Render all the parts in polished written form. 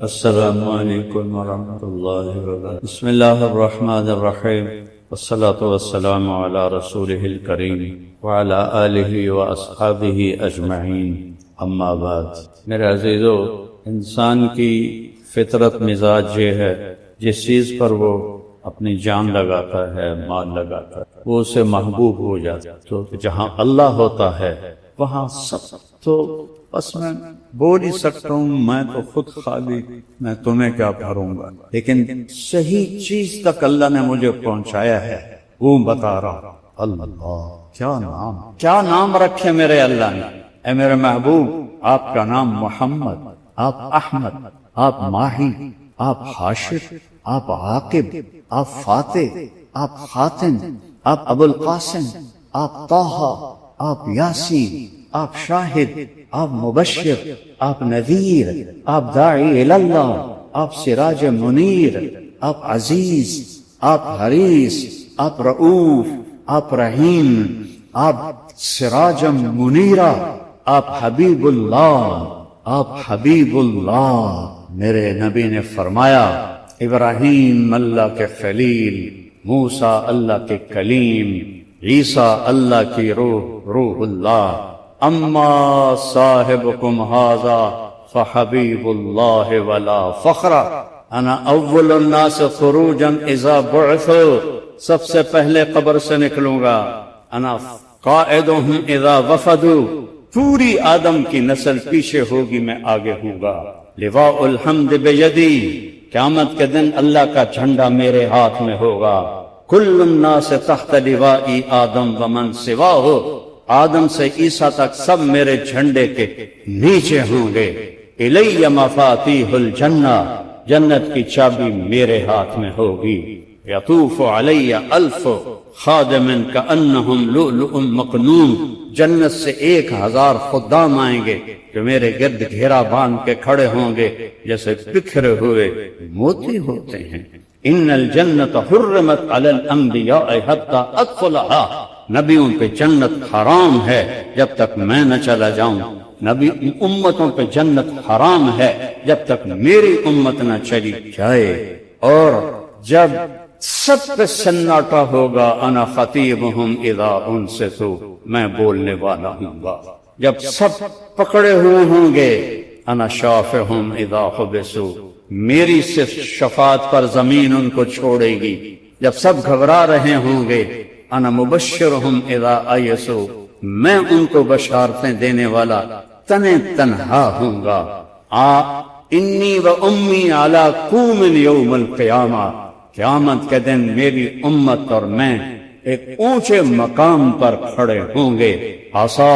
السلام علیکم ورحمۃ اللہ وبرکاتہ۔ بسم اللہ الرحمن الرحیم، والصلاة والسلام علی رسولہ الکریم وعلی آلہ واصحابہ اجمعین، اما بعد۔ میرے عزیزو، انسان کی فطرت مزاج یہ ہے، جس چیز پر وہ اپنی جان لگاتا ہے، مال لگاتا ہے، وہ اسے محبوب ہو جاتا ہے۔ تو جہاں اللہ ہوتا ہے وہاں سب تو بس میں بول ہی سکتا ہوں، میں تو خود خالی، میں تمہیں کیا بھروں گا، لیکن صحیح چیز تک اللہ نے مجھے پہنچایا ہے، وہ بتا رہا۔ اللہ کیا نام رکھے میرے اللہ نے۔ اے میرے محبوب، آپ کا نام محمد، آپ احمد، آپ ماہی، آپ حاشر، آپ عاقب، آپ فاتح، آپ خاتم، آپ ابو القاسم، آپ طٰہٰ، آپ یاسین، آپ شاہد، آپ مبشر، آپ نذیر، آپ داعی اللہ، آپ سراج منیر، آپ عزیز، آپ حریص، آپ رؤوف، آپ رحیم، آپ سراج منیرہ، آپ حبیب اللہ، آپ حبیب اللہ۔ میرے نبی نے فرمایا، ابراہیم اللہ کے خلیل، موسیٰ اللہ کے کلیم، عیسیٰ اللہ کی روح اللہ، اما صاحبکم ھذا فحبیب اللہ ولا فخر، انا اول الناس خروجا اذا بعثوا، سب سے پہلے قبر سے نکلوں گا، انا قائدہم اذا وفدوا، پوری آدم کی نسل پیچھے ہوگی، میں آگے ہوں گا، لواء الحمد بیدی، قیامت کے دن اللہ کا جھنڈا میرے ہاتھ میں ہوگا، کل الناس تحت لواء آدم ومن سواہ، آدم سے عیسیٰ تک سب میرے جھنڈے کے نیچے ہوں گے، الی مفاتیح الجنہ، جنت کی چابی میرے ہاتھ میں ہوگی، یطوف علی الف خادم کانہم لؤلؤ مکنون، جنت سے 1000 خدام آئیں گے جو میرے گرد گھیرا باندھ کے کھڑے ہوں گے جیسے بکھرے ہوئے موتی ہوتے ہیں۔ ان الجنت حرمت علی الانبیاء حتی ادخلها، نبیوں پہ جنت حرام ہے جب تک میں نہ چلا جاؤں، نبی امتوں پہ جنت حرام ہے جب تک میری امت نہ چلی جائے، اور جب سب پہ سناٹا ہوگا، انا خطیبہم اذا انصتوا، میں بولنے والا ہوں گا، جب سب پکڑے ہوئے ہوں گے، انا شافعہم اذا حبسوا، میری صرف شفاعت پر زمین ان کو چھوڑے گی، جب سب گھبرا رہے ہوں گے، انا مبشرہم اذا ایسوا، میں ان کو بشارتیں دینے والا تنہا ہوں گا، انی و امی علی قوم یوم القیامہ، قیامت کے دن میری امت اور میں ایک اونچے مقام پر کھڑے ہوں گے، عسیٰ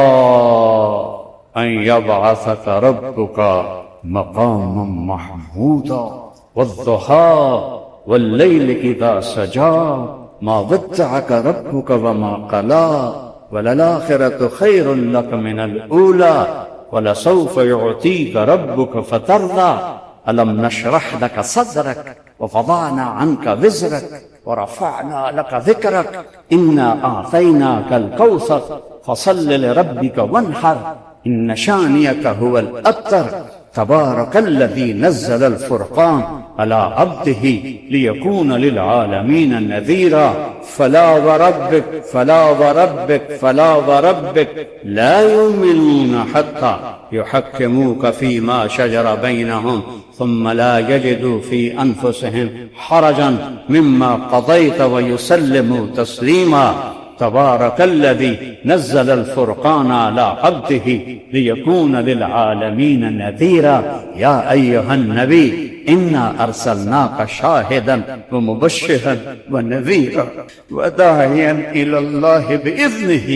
ان یبعثک ربک مقاما محمودا، والضحیٰ واللیل اذا سجا، ما ودعک ربک وما قلا، وللآخرۃ خیر لک من الاولی، ولسوف یعطیک ربک فترضی، الم نشرح لک صدرک ووضعنا عنک وزرک ورفعنا لک ذکرک، انا اعطیناک الکوثر فصل لربک وانحر، ان شانئک هو الابتر، تبارک الذی نزل الفرقان على عبده ليكون للعالمین نذیرا، فلا وربک فلا وربک فلا وربک لا يؤمنون حتى يحكموك فيما شجر بينهم ثم لا يجدوا في أنفسهم حرجا مما قضيت ويسلموا تسليما، تبارك الذي نزل الفرقان على عبده ليكون للعالمين نذيرا، يا أيها النبي إنا أرسلناك شاهدا ومبشرا ونذيرا وداعيا إلى الله بإذنه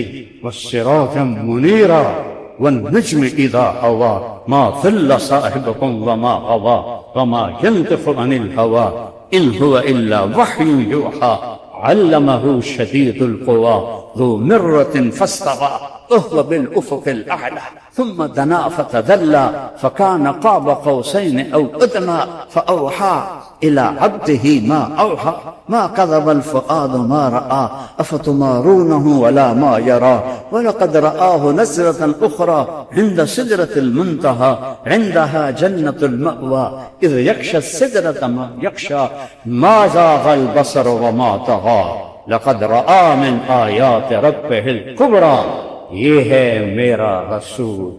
وسراجا منيرا، والنجم إذا هوى ما ضل صاحبكم وما غوى، وما ينطق عن الهوى إن هو إلا وحي يوحى، علمه شديد القوى ذو مرة فاستوى وهو بالأفق الأعلى، ثم دنا فتدلى فكان قاب قوسين أو أدنى فأوحى إلى عبده ما أوحى ما كذب الفؤاد ما رأى أفتمارونه ولا ما يرى ولقد رآه نزلة أخرى عند سدرة المنتهى عندها جنة المأوى إذ يغشى السدرة ما يغشى ما زاغ البصر وما طغى لقد رآ من آيات ربه الكبرى. یہ ہے میرا رسول.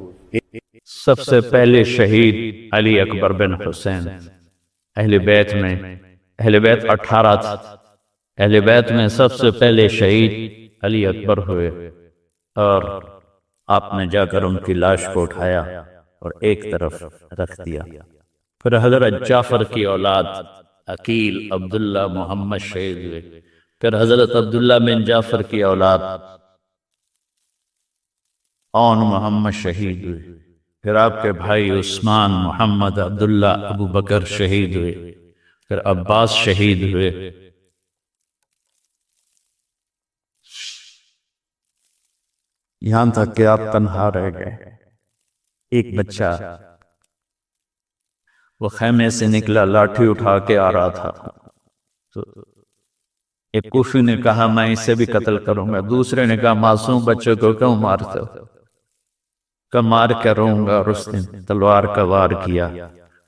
سب سے پہلے شہید علی اکبر بن حسین. اہل بیت 18 تھا. اہل بیت میں سب سے پہلے شہید علی اکبر ہوئے، اور آپ نے جا کر ان کی لاش کو اٹھایا اور ایک طرف رکھ دیا. پھر حضرت جعفر کی اولاد عقیل عبداللہ محمد شہید ہوئے. پھر حضرت عبداللہ بن جعفر کی اولاد اون محمد شہید ہوئے. پھر آپ کے بھائی عثمان محمد عبداللہ ابو بکر شہید ہوئے. پھر عباس شہید ہوئے. یہاں تک کہ آپ تنہا رہ گئے. ایک بچہ وہ خیمے سے نکلا، لاٹھی اٹھا کے آ رہا تھا. تو ایک کوفی نے کہا میں اسے بھی قتل کروں گا. دوسرے نے کہا معصوم بچوں کو کیوں مارتے ہو؟ کہ مار کے رہوں گا. اور اس نے تلوار کا وار کیا،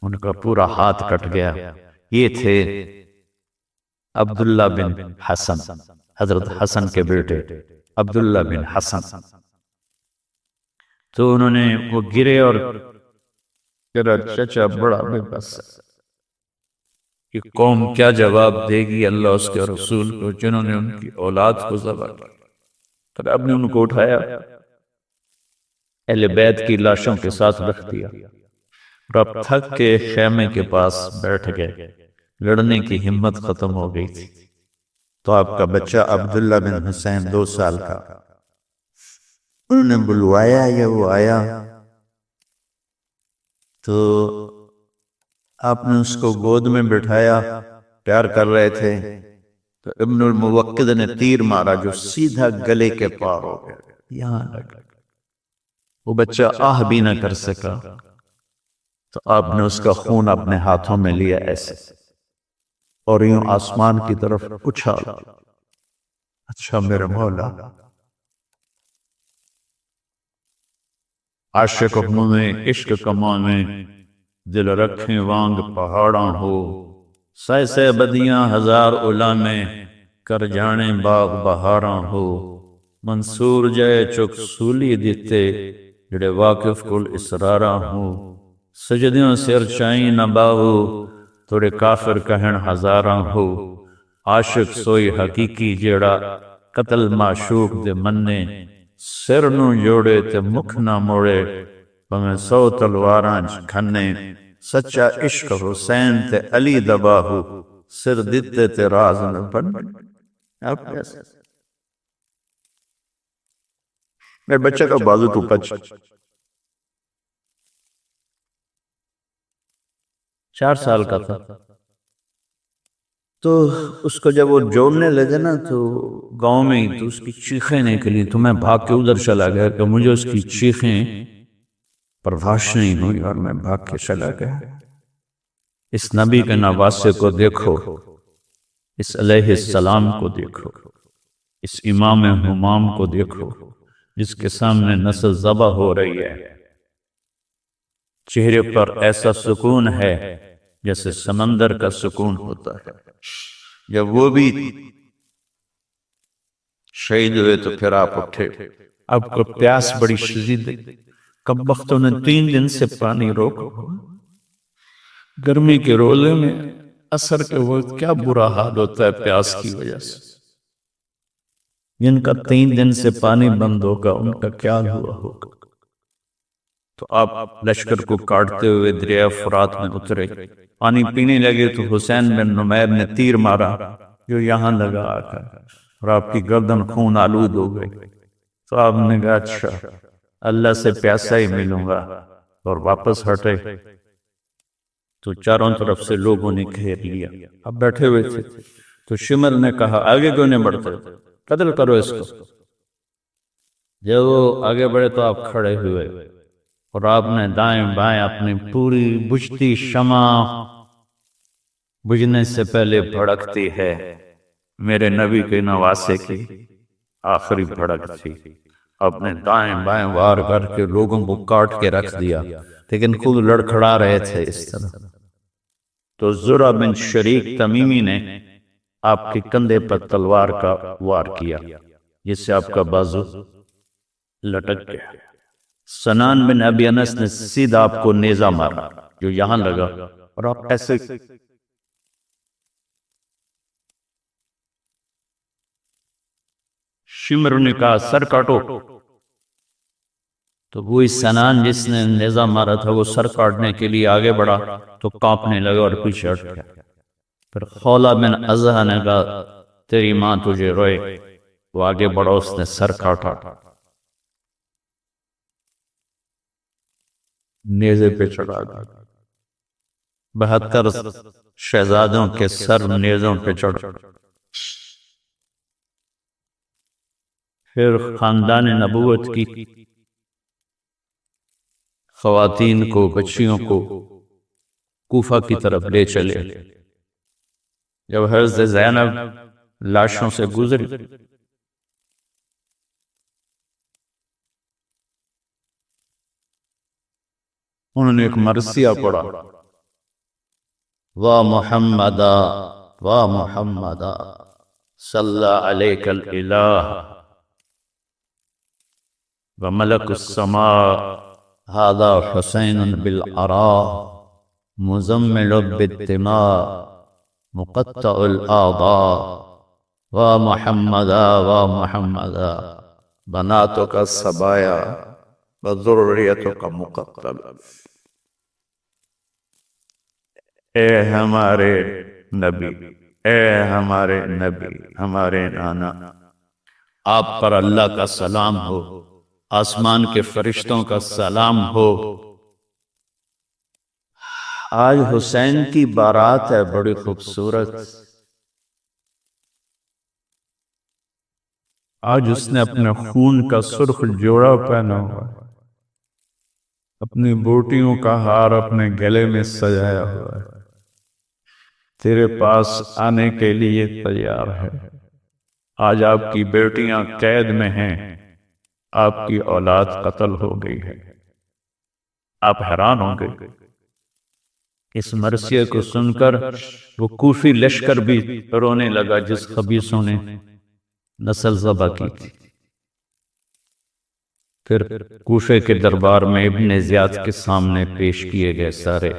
ان کا پورا ہاتھ کٹ گیا. یہ تھے عبداللہ بن حسن، حضرت حسن کے بیٹے عبداللہ بن حسن. تو انہوں نے وہ گرے اور چچا بڑا بے بس کہ قوم کیا جواب دے گی اللہ اس کے رسول کو جنہوں نے ان کی اولاد کو ذبح کیا. پھر اب نے ان کو اٹھایا، اہل بیت کی لاشوں کے ساتھ رکھ دیا، اور اب تھک کے خیمے کے پاس بیٹھ گئے. لڑنے کی ہمت ختم ہو گئی تھی. تو آپ کا بچہ عبداللہ بن حسین 2 سال کا، انہوں نے بلوایا یا وہ آیا، تو آپ نے اس کو گود میں بٹھایا. پیار کر رہے تھے تو ابن الموقد نے تیر مارا جو سیدھا گلے کے پار ہو گیا. یہاں لگا. وہ بچہ آہ بھی نہ کر سکا. تو آپ نے اس کا خون اپنے ہاتھوں میں لیا ایسے، اور یوں آسمان کی طرف اچھالا. اچھا میرے مولا، عاشق اپنوں میں عشق کمانے، دل رکھیں وانگ پہاڑاں ہو. سہ سہ بدیاں ہزار علامے، کر جانے باغ بہاراں ہو. منصور جائے چک سولی دیتے، جڑے واقف کل اسراراں ہو. سجدیوں سر چائیں نہ باہو، توڑے کافر کہن ہزاراں ہو. عاشق سوئی حقیقی جیڑا قتل معشوق دے مننے. سر نو جوڑے تے مکھ نہ موڑے، پمیں 100 تلواراں کھنے. سچا عشق حسین تے علی دباہو، سر دیتے تے راز نہ بن. آپ کیسے میرے بچے کا بازو تو پچ 4 سال کا تھا. تو اس کو جب وہ جوڑنے لگے نا تو گاؤں میں ہی، تو اس کی چیخیں نکلی. تو میں بھاگ کے ادھر چلا گیا کہ مجھے اس کی چیخیں برداشت نہیں ہوئی، اور میں بھاگ کے چلا گیا. اس نبی کے نواسے کو دیکھو، اس علیہ السلام کو دیکھو، اس امام ہمام کو دیکھو جس کے سامنے نسل ذبح ہو رہی ہے. چہرے پر ایسا سکون ہے جیسے سمندر کا سکون ہوتا ہے. جب وہ بھی شہید ہوئے تو پھر آپ اٹھے. آپ کو پیاس بڑی شدید ہے. کم وقتوں نے 3 دن سے پانی روکا. گرمی کے روزے میں عصر کے وقت کیا برا حال ہوتا ہے پیاس کی وجہ سے. جن کا 3 دن سے پانی بند ہوگا ان کا کیا ہوا ہوگا. تو آپ لشکر کو کاٹتے ہوئے دریا فرات میں اترے. پانی پینے لگے تو حسین بن نمیر نے تیر مارا جو یہاں لگا آ کر، اور آپ کی گردن خون آلود ہو گئی. تو آپ نے کہا اچھا اللہ سے پیاسا ہی ملوں گا، اور واپس ہٹے. تو چاروں طرف سے لوگوں نے گھیر لیا. اب بیٹھے ہوئے تھے تو شمر نے کہا آگے کیوں نہیں بڑھتے، قتل کرو اس کو. جب وہ آگے بڑھے تو آپ کھڑے ہوئے اور آپ نے دائیں بائیں اپنی پوری بجھتی شمع بجھنے سے پہلے بھڑکتی ہے میرے نبی کے نواسے کی آخری بھڑک تھی. آپ نے دائیں بائیں وار کر کے لوگوں کو کاٹ کے رکھ دیا لیکن خود لڑکھڑا رہے تھے اس طرح. تو زرع بن شریک تمیمی نے آپ کے کندھے پر تلوار کا وار کیا جس سے آپ کا بازو لٹک گیا. سنان بن ابی انس نے سیدھا آپ کو نیزہ مارا جو یہاں لگا اور آپ ایسے شمر نے کہا سر کاٹو. تو وہی سنان جس نے نیزہ مارا تھا وہ سر کاٹنے کے لیے آگے بڑھا تو کانپنے لگا اور پیچھے ہٹ گیا. پھر خولہ بن ازہ نے کہا تیری ماں تجھے روئے. وہ آگے بڑھا اس نے سر کاٹا نیزے پہ چڑھا دیا. 72 شہزادوں کے سر نیزوں پہ چڑھ. پھر خاندان نبوت کی خواتین کو بچیوں کو کوفہ کی طرف لے چلے. جب حضرت زینب لاشوں سے گزری انہوں نے ایک مرثیہ پڑھا وا محمدا وا محمدا صلی علیک الالہ وملک السماء هذا حسین بالعراء مزمل بالدماء مقطع الاعضاء وا محمدا وا محمدا بناتک الصبایا وذریتک مقتل. اے ہمارے نبی، اے ہمارے نبی، ہمارے نانا، آپ پر اللہ کا سلام ہو، آسمان کے فرشتوں کا سلام ہو. آج حسین کی بارات ہے بڑی خوبصورت. آج اس نے اپنے خون کا سرخ جوڑا پہنا ہوا ہے، اپنی بوٹیوں کا ہار اپنے گلے میں سجایا ہوا ہے، تیرے پاس آنے کے لیے تیار ہے. آج آپ کی بیٹیاں قید میں ہیں، آپ کی اولاد قتل ہو گئی ہے. آپ حیران ہوں گے. اس مرثیے کو سن کر وہ کوفی لشکر بھی رونے لگا جس خبیثوں نے نسل ذبح کی تھی. پھر کوفے کے دربار میں ابن زیاد کے سامنے پیش کیے گئے سارے.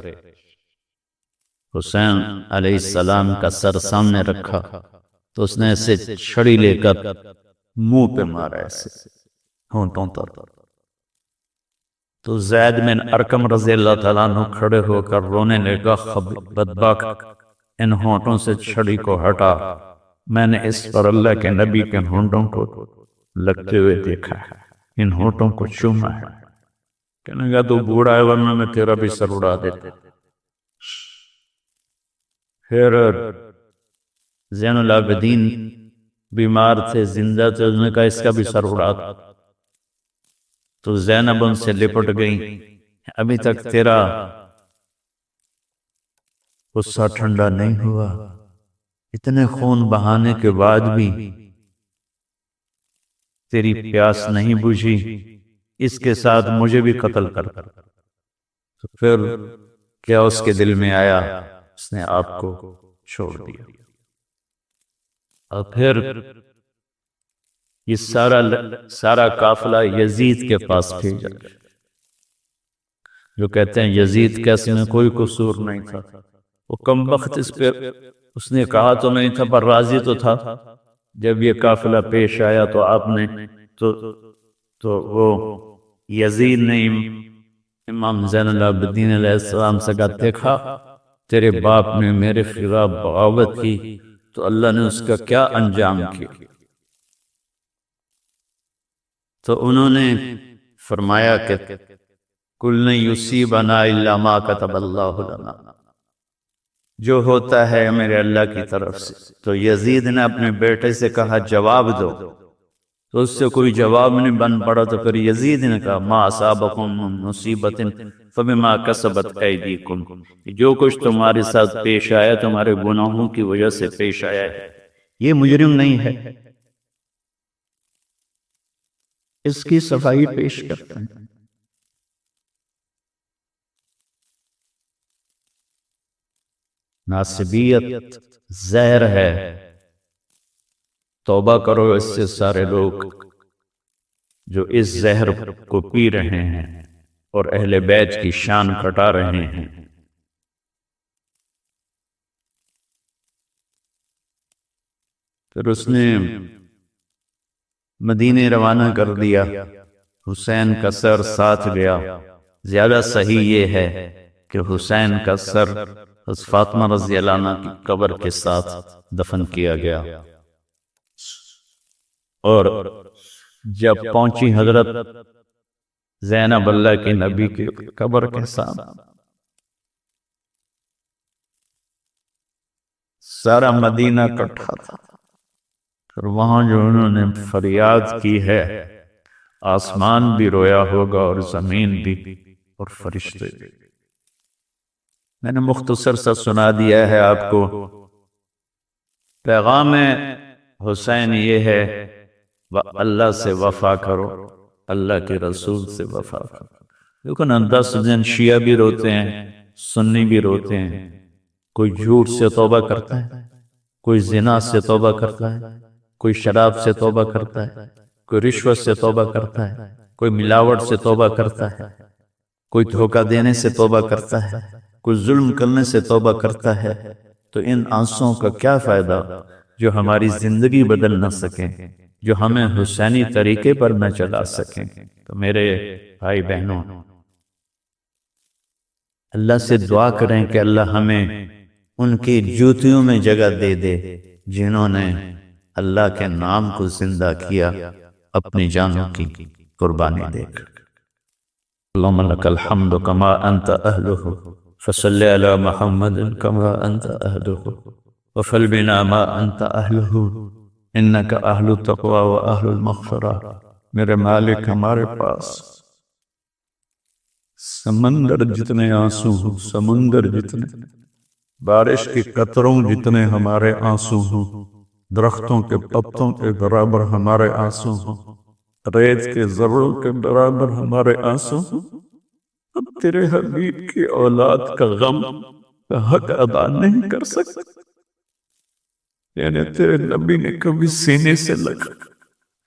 حسین علیہ السلام کا سر سامنے رکھا تو اس نے اسے چھڑی لے کر منہ پہ مارا ایسے ہونٹوں پر. تو زید بن ارقم رضی اللہ تعالیٰ عنہ کھڑے ہو کر رونے لگا بدبخت ان ہونٹوں سے چھڑی کو ہٹا، میں نے اس پر اللہ کے نبی کے ہونٹوں کو لگتے ہوئے دیکھا ہے، ان ہونٹوں کو چوما ہے. کہنے گا تو بوڑھا ہے ورنہ میں تیرا بھی سر اڑا دیتا. پھر زین العابدین بیمار تھے، زندہ تھے، انہوں نے کہا اس کا بھی سر اڑا دو. تو زینب ان سے لپٹ گئی، ابھی تک تیرا غصہ ٹھنڈا نہیں ہوا، اتنے خون بہانے کے بعد بھی تیری پیاس نہیں بجھی، اس کے ساتھ مجھے بھی قتل کر. تو پھر کیا اس کے دل میں آیا، اس نے آپ کو چھوڑ دیا. اور پھر یہ سارا قافلہ یزید کے پاس بھیجا، جو کہتے ہیں یزید کا اس میں کوئی قصور نہیں تھا، وہ کم بخت اس پہ اس نے کہا تو نہیں تھا پر راضی تو تھا. جب یہ قافلہ پیش آیا تو آپ نے تو وہ یزید نے امام زین العابدین علیہ السلام سے کہا دیکھا تیرے باپ نے میرے خلاف بغاوت کی تو اللہ نے اس کا کیا انجام کیا. تو انہوں نے فرمایا کہ کل نہیں یصیبنا الا ما کتب اللہ لنا، جو ہوتا ہے میرے اللہ کی طرف سے. تو یزید نے اپنے بیٹے سے کہا جواب دو، تو اس سے کوئی جواب نہیں بن پڑا، تو پھر یزید نے کہا ما اصابکم من مصیبت فبما کسبت ایدیکم، جو کچھ تمہارے ساتھ پیش آیا تمہارے گناہوں کی وجہ سے پیش آیا ہے، یہ مجرم نہیں ہے۔ اس کی صفائی پیش کرتے ہیں۔ ناصبیت زہر ہے، توبہ کرو اس سے سارے لوگ جو اس زہر کو پی رہے ہیں اور اہل بیت کی شان کٹا رہے ہیں۔ پھر اس نے مدینے روانہ کر دیا، حسین کا سر ساتھ گیا۔ زیادہ صحیح یہ ہے کہ حسین کا سر حضرت فاطمہ رضی اللہ عنہ کی قبر کے ساتھ دفن کیا گیا، اور جب پہنچی حضرت زینب اللہ کی نبی کی قبر کے ساتھ، سارا مدینہ اکٹھا تھا۔ پھر وہاں جو انہوں نے فریاد کی ہے، آسمان بھی رویا ہوگا اور زمین بھی اور فرشتے بھی۔ میں نے مختصر سا سنا دیا ہے آپ کو۔ پیغام حسین یہ ہے اللہ سے وفا کرو، اللہ کے رسول سے وفا کرو۔ لیکن 10 دن شیعہ بھی روتے ہیں، سنی بھی روتے ہیں۔ کوئی جھوٹ سے توبہ کرتا ہے، کوئی زنا سے توبہ کرتا ہے، کوئی شراب سے توبہ کرتا ہے، کوئی رشوت سے توبہ کرتا ہے، کوئی ملاوٹ سے توبہ کرتا ہے، کوئی دھوکہ دینے سے توبہ کرتا ہے، کوئی ظلم کرنے سے توبہ کرتا ہے۔ تو ان آنسوؤں کا کیا فائدہ جو ہماری زندگی بدل نہ سکیں، جو ہمیں حسینی طریقے پر نہ چلا سکیں۔ تو میرے بھائی بہنوں، اللہ سے دعا کریں کہ اللہ ہمیں ان کی جوتیوں میں جگہ دے دے جنہوں نے اللہ کے نام کو زندہ کیا اپنی جانوں کی قربانی دے کر۔ اللہم لک الحمد کما انت اہلہ فصل علی محمد کما انت اہلہ وفل بنا ما انت اہلہ انک اہل التقوی و اہل المغفرہ۔ میرے مالک، ہمارے پاس سمندر جتنے آنسو ہوں، سمندر جتنے، بارش کے قطروں جتنے ہمارے آنسو ہوں، درختوں کے پتوں کے برابر ہمارے آنسو ہوں، ریت کے ذروں کے برابر ہمارے آنسو ہوں۔ اب تیرے حبیب کی اولاد کا غم کا حق ادا نہیں کر سکتے۔ یعنی تیرے نبی نے کبھی سینے سے لگا،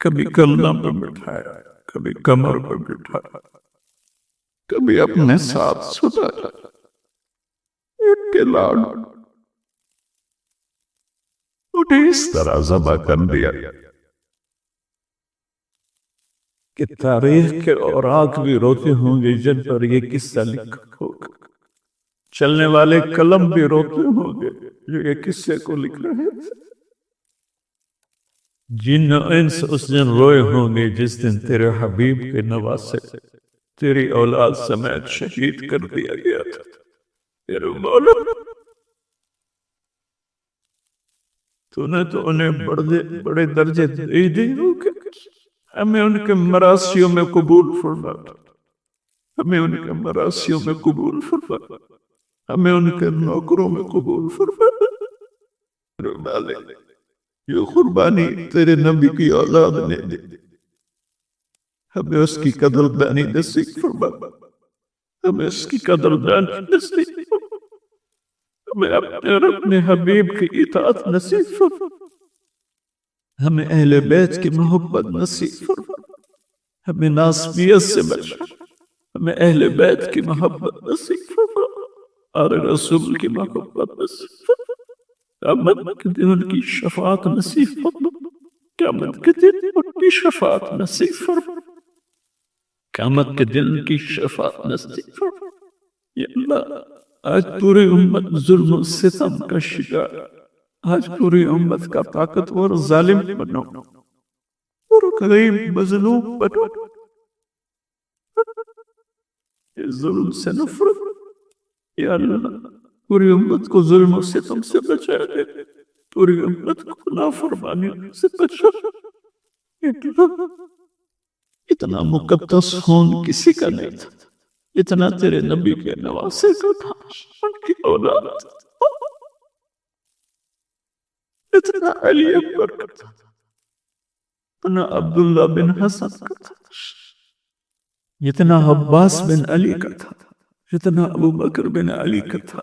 کبھی کلام پہ بٹھایا، کبھی کمر پہ بٹھایا، کبھی اپنے ساتھ سلایا، ان کے لاڈ انہیں اس طرح ذبح کر دیا کہ تاریخ کے اوراق بھی روتے ہوں گے جن پر یہ قصہ لکھا ہوگا، چلنے والے قلم بھی روتے ہوں گے جو یہ قصے کو لکھ رہے تھے۔ جن انس اس دن روئے ہوں گے جس دن تیرے حبیب کے نواسے تیری اولاد سمیت شہید کر دیا گیا تھا۔ تیرے مولا، تو نے تو انہیں بڑے درجے دے دی ہوگے، ہمیں ان کے مراسیوں میں قبول فرما، ہمیں ان کے مراسیوں میں قبول فرما، ہمیں ان کے نوکروں میں قبول فرما۔ یہ قربانی تیرے نبی کی اولاد نے دی، ہمیں اس کی قدردانی نصیب فرما، ہمیں اس کی قدردانی نصیب فرما، ہمیں اپنے اور اپنے حبیب کی اطاعت نصیب فرما، ہمیں اہل بیت کی محبت نصیب فرما، ہمیں ناسبیت سے بچا، ہمیں اہل بیت کی محبت نصیب فرما اور رسول کی محبت نصیب فرما۔ قیامت کے دن ان کی شفاعت نصیب فرما، قیامت کے دن ان کی شفاعت نصیب فرما، قیامت کے دن ان کی شفاعت نصیب فرما۔ یا اللہ، آج پوری امت ظلم و ستم کا شکار، آج پوری امت کا طاقتور ظالم بنو اور غریب مظلوم بنو۔ یہ ظلم سے نفرت، یا اللہ پوری امت کو ظلم و ستم سے بچا دے، پوری امت کو نافرمانی سے بچا۔ اتنا مقدس خون کسی کا نہیں تھا اتنا تیرے نبی کے نواسے کا تھا، ان کی اولاد، اتنا علی اکبر کا تھا، اتنا عبداللہ بن حسن کا تھا، اتنا عباس بن علی کا تھا، اتنا ابو بکر بن علی کا تھا،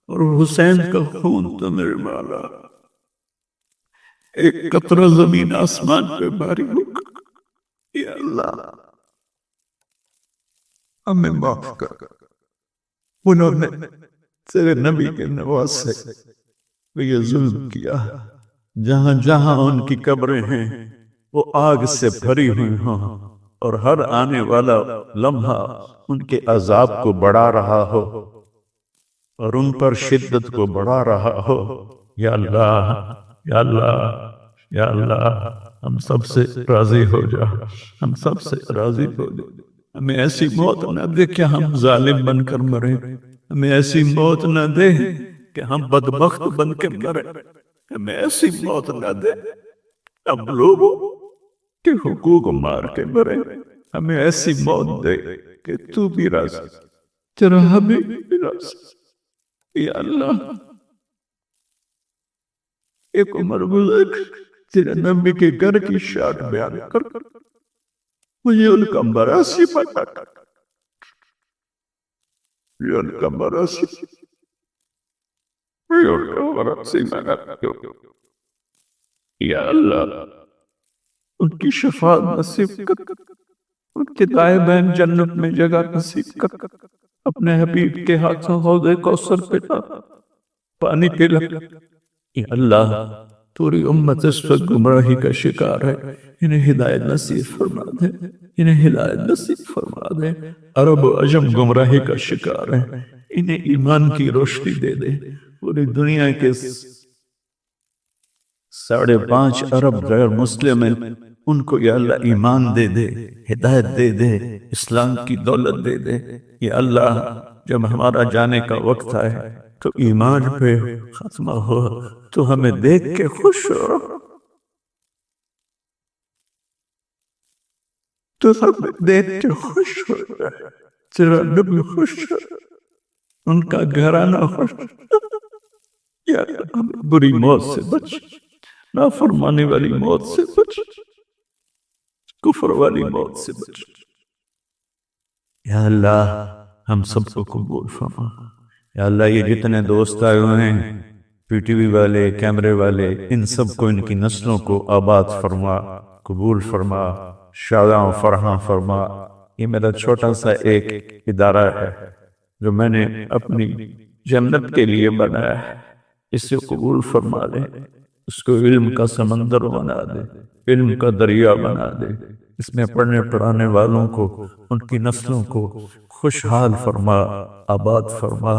اور حسین کا خون تو میرے مولا ایک قطرہ زمین آسمان پہ باری ہوگا۔ یا اللہ ہمیں معاف کر، انہوں نے تیرے نبی کے نواسے پہ یہ ظلم کیا، جہاں جہاں ان کی قبریں ہیں وہ آگ سے بھری ہوئی ہوں، اور ہر آنے والا لمحہ ان کے عذاب کو بڑھا رہا ہو اور ان پر شدت کو بڑھا رہا ہو۔ یا اللہ، یا اللہ، یا اللہ، ہم سب سے راضی ہو جا، ہم سب سے راضی ہو جا۔ ہمیں ایسی موت نہ دے کہ ہم ظالم بن کر مریں، ہمیں ایسی موت نہ دے کہ ہم بدبخت بن کے مریں، ہمیں ایسی موت نہ دے ہم لوگوں کے حقوق مار کے مریں، ہمیں ایسی موت دے کہ تو بھی راضی، تیرا حبیب بھی راضی۔ یا اللہ، ایک عمر گزر تیرے نبی کے گھر کی شان بیان کر، مجھے ان کا مراسی بتا کر، مجھے ان کا مراسی، مجھے ان کا مراسی بنا کر۔ یا اللہ، ان کی شفاعت نصیب کر، ان کے دائیں بائیں جنت میں جگہ نصیب کر، اپنے حبیب کے ہاتھوں حوض کوثر پہ پانی پلا۔ یا اللہ، پوری امت اس وقت گمراہی کا شکار ہے، انہیں ہدایت نصیب فرما دے، انہیں ہدایت نصیب فرما دے۔ عرب و عجم گمراہی کا شکار ہے، انہیں ایمان کی روشنی دے دے۔ پوری دنیا کے 5.5 ارب غیر مسلم ہیں، ان کو یا اللہ ایمان دے دے، ہدایت دے دے، اسلام کی دولت دے دے۔ یا اللہ، جب ہمارا جانے کا وقت آئے تو ایمان پہ ختمہ ہو، تو ہمیں دیکھ کے خوش ہو، تو ہمیں دیکھ کے خوش ہو جائے، تیرا نبی خوش ہو، ان کا گھرانہ خوش ہو۔ یا اللہ، ہمیں بری موت سے بچ، نافرمانی والی موت سے بچ، کفر والی موت سے بچ۔ یا اللہ، ہم سب کو قبول فرما۔ یا اللہ، یہ جتنے دوست آئے ہوئے ہیں، پی ٹی وی والے، کیمرے والے، ان سب کو، ان کی نسلوں کو آباد فرما، قبول فرما، شاداں و فرحاں فرما۔ یہ میرا چھوٹا سا ایک ادارہ ہے جو میں نے اپنی جنت کے لیے بنایا ہے، اسے قبول فرما دے، اس کو علم کا سمندر بنا دے، علم کا دریا بنا دے، اس میں پڑھنے پڑھانے والوں کو، ان کی نسلوں کو خوشحال فرما، آباد فرما۔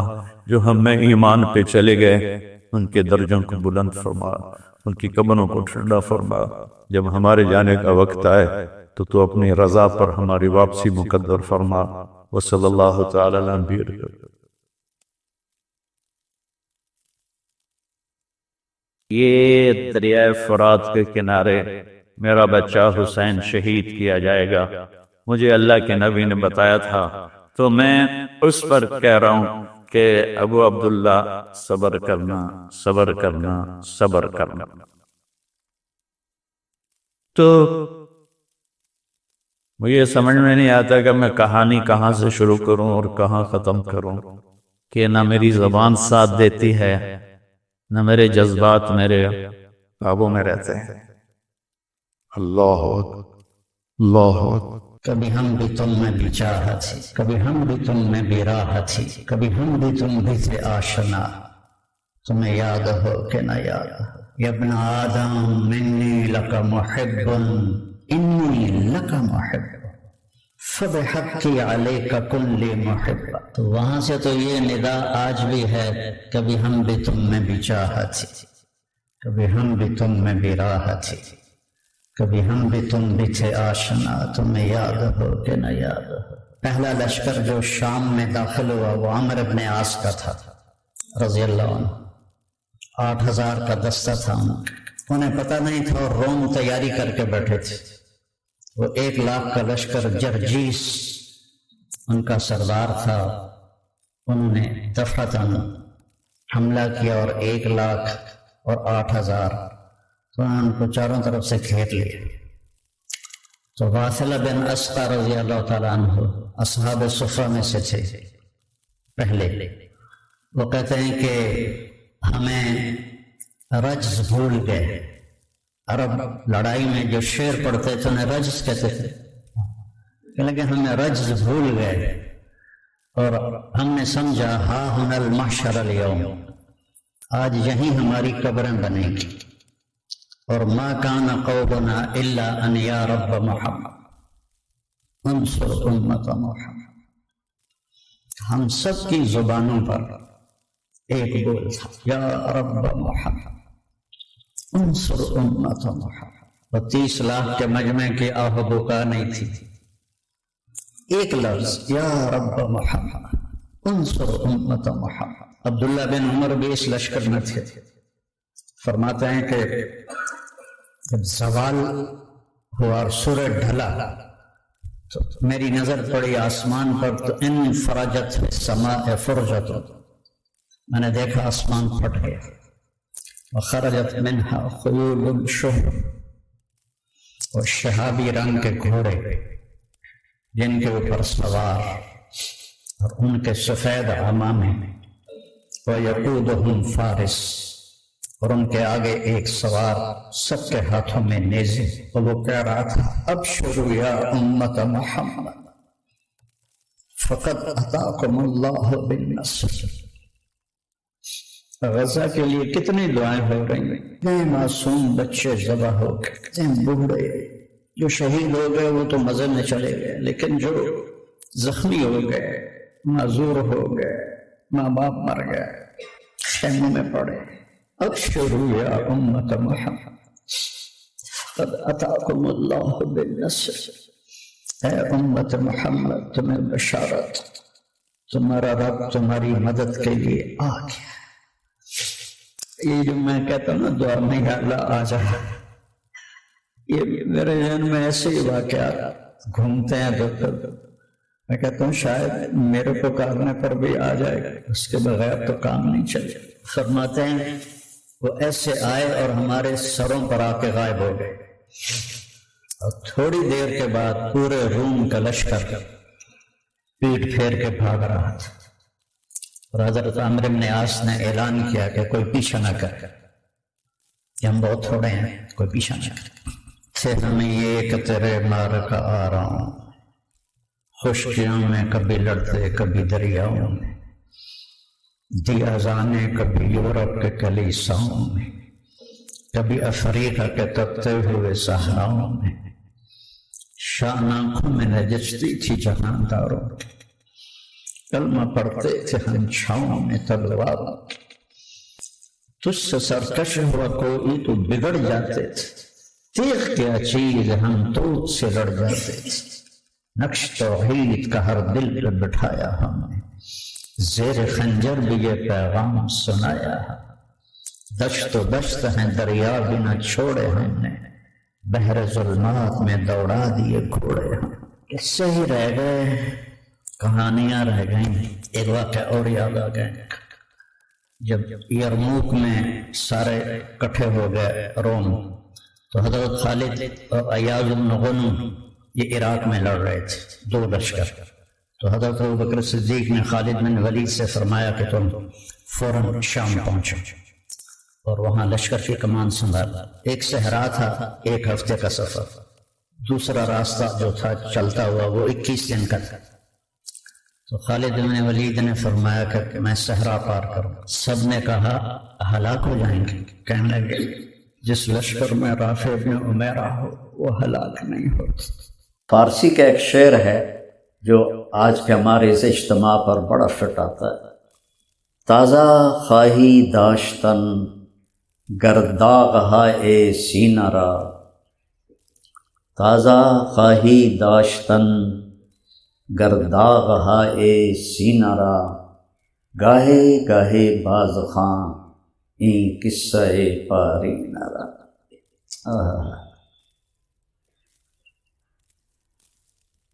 جو ہم میں ایمان پہ چلے گئے ان کے درجوں کو بلند فرما، ان کی قبروں کو ٹھنڈا فرما۔ جب ہمارے جانے کا وقت آئے تو تو اپنی رضا پر ہماری واپسی مقدر فرما۔ وصلی اللہ تعالی علی نبی۔ یہ دریائے فرات کے کنارے میرا بچہ حسین شہید کیا جائے گا، مجھے اللہ کے نبی نے بتایا تھا، تو میں اس پر کہہ رہا ہوں کہ ابو عبداللہ صبر کرنا، صبر کرنا، صبر کرنا۔ تو مجھے سمجھ میں نہیں آتا کہ میں کہانی کہاں سے شروع کروں اور کہاں ختم کروں، کہ نہ میری زبان ساتھ دیتی ہے، نہ میرے جذبات میرے قابو میں رہتے ہیں۔ اللہ اکبر، اللہ اکبر۔ کبھی ہم بھی تم میں بھی چاہت تھی، کبھی ہم بھی تم میں بھی راحت تھی، کبھی ہم بھی تم بھی تھے آشنا، تمہیں یاد ہو کہ نہ یاد ہو۔ یا ابن آدم منی لک محب انی لک محب فبحقی علیک کل محب۔ تو وہاں سے تو یہ ندا آج بھی ہے، کبھی ہم بھی تم میں بھی چاہت تھی، کبھی ہم بھی تم میں بھی راحت تھی، کبھی ہم بھی تم بھی تھے آشنا، تمہیں یاد ہو کہ نہ یاد ہو۔ پہلا لشکر جو شام میں داخل ہوا وہ عمرو بن عاص کا تھا رضی اللہ عنہ، 8000 کا دستہ تھا، انہیں پتہ نہیں تھا، اور روم تیاری کر کے بیٹھے تھے وہ 1,00,000 کا لشکر جرجیس ان کا سردار تھا، انہوں نے دفعتاً حملہ کیا اور 1,00,000 اور 8,000 تو ان کو چاروں طرف سے گھیر لیا۔ تو واثلہ بن اسقع رضی اللہ تعالیٰ عنہ اصحاب صفہ میں سے تھے پہلے، وہ کہتے ہیں کہ ہمیں رجز بھول گئے۔ عرب لڑائی میں جو شعر پڑھتے تھے انہیں رجز کہتے تھے، لیکن ہمیں رجز بھول گئے اور ہم نے سمجھا ہا ہن المحشر اليوم، آج یہیں ہماری قبریں بنیں گی، اور ما کان قولنا الا ان یا رب محمد انصر امت محمد، ہم سب کی زبانوں پر ایک بول تھا، یا رب محمد انصر امت محمد، اور 30,00,000 کے مجمع کی آہ و بکا نہیں تھی، ایک لفظ یا رب محمد انصر امت محمد۔ عبداللہ بن عمر بھی اس لشکر میں تھے، فرماتے ہیں کہ جب زوال ہوا اور سورج ڈھلا تو میری نظر پڑی آسمان پر، تو ان فرجت السماء فرجت، میں نے دیکھا آسمان پھٹ گیا، وخرجت منها خیول شہر، اور شہابی رنگ کے گھوڑے جن کے اوپر سوار اور ان کے سفید عمامے، وَيَقُودُهُمْ فارس، اور ان کے آگے ایک سوار، سب کے ہاتھوں میں نیزے، اور وہ کہہ رہا تھا ابشروا یا امت محمد فقد اتاکم اللہ بالنصر۔ غزہ کے لیے کتنی دعائیں ہو رہی ہیں، کتنے معصوم بچے ذبح ہو گئے، کتنے بوڑھے جو شہید ہو گئے وہ تو مزے میں چلے گئے، لیکن جو زخمی ہو گئے، معذور ہو گئے، ماں باپ مر گئے، خیموں میں پڑے، ابشروا یا امت محمد قد اتاکم اللہ بالنصر، اے امت محمد تمہیں بشارت، تمہارا رب تمہاری مدد کے لیے آ گیا۔ یہ جو میں کہتا ہوں نا دعا میں یا اللہ آ جا، یہ میرے ذہن میں ایسے ہی واقعات گھومتے ہیں دکتر، میں کہتا ہوں شاید میرے پکارنے پر بھی آ جائے گا، اس کے بغیر تو کام نہیں چلے۔ فرماتے ہیں وہ ایسے آئے اور ہمارے سروں پر آ کے غائب ہو گئے، اور تھوڑی دیر کے بعد پورے روم کا لشکر پیٹ پھیر کے بھاگ رہا تھا، اور حضرت عمرو بن عاص نے اعلان کیا کہ کوئی پیچھا نہ کر، کہ ہم بہت تھوڑے ہیں، کوئی پیچھا نہ کر۔ سے ہمیں یہ کہ تیرے مار کا آ رہا ہوں، خشکیوں میں کبھی لڑتے کبھی دریاؤں میں، دیا جانے کبھی یورپ کے کلیساؤں میں، کبھی افریقہ کے تپتے ہوئے صحراؤں میں، شان آنکھوں میں نجستی تھی جہانداروں کی، کلمہ پڑھتے تھے ہم چھاؤں میں تلوار، تجھ سے سرکش ہوا کوئی تو بگڑ جاتے تھے، تیغ کیا چیز ہم تو سے لڑ جاتے تھے، نقش توحید کا ہر دل پہ بٹھایا ہم نے، زیر خنجر بھی یہ پیغام سنایا ہے، دشت و دشت ہیں دریا بھی نہ چھوڑے ہم نے، بحر ظلمات میں دوڑا دیے گھوڑے ہم، قصے ہی رہ گئے، کہانیاں رہ گئیں۔ ایک واقعہ اور یاد آ گئے، جب یرموک میں سارے کٹھے ہو گئے روم، تو حضرت خالد اور ایاز بن غنم یہ عراق میں لڑ رہے تھے، دو لشکر، تو حضرت ابوبکر صدیق نے خالد بن ولید سے فرمایا کہ تم فوراً شام پہنچو اور وہاں لشکر کی کمان سنبھالا۔ ایک صحرا تھا، 1 ہفتے کا سفر، دوسرا راستہ جو تھا چلتا ہوا وہ 21 دن کا تھا۔ تو خالد بن ولید نے فرمایا کہ میں صحرا پار کروں، سب نے کہا ہلاک ہو جائیں گے، کہنے لگے جس لشکر میں رافع بن عمیرہ ہو وہ ہلاک نہیں ہوتا۔ فارسی کا ایک شعر ہے جو آج کے ہمارے اس اجتماع پر بڑا فٹ آتا ہے، تازہ خواہی داشتن گرداغ اے سینہ را، تازہ خواہی داشتن گرداغ اے سینہ را، گاہے گاہے باز خاں این قصہ پاری نہ را۔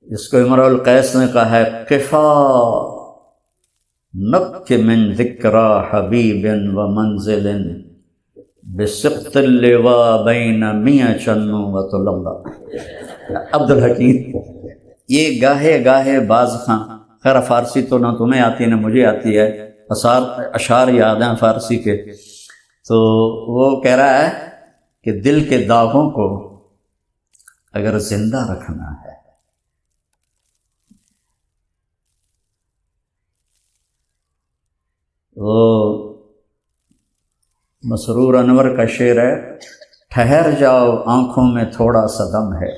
اس کو امرؤ القیس نے کہا ہے کفا نک من ذکرى حبیب و منزل بسقط اللواء بین میاں چنو و طلبہ۔ عبد الحکیم، یہ گاہے گاہے بعض خاں، خیر فارسی تو نہ تمہیں آتی نہ مجھے آتی ہے، اشعار یاد ہیں فارسی کے، تو وہ کہہ رہا ہے کہ دل کے داغوں کو اگر زندہ رکھنا ہے وہ مسرور انور کا شعر ہے، ٹھہر جاؤ آنکھوں میں تھوڑا سا دم ہے،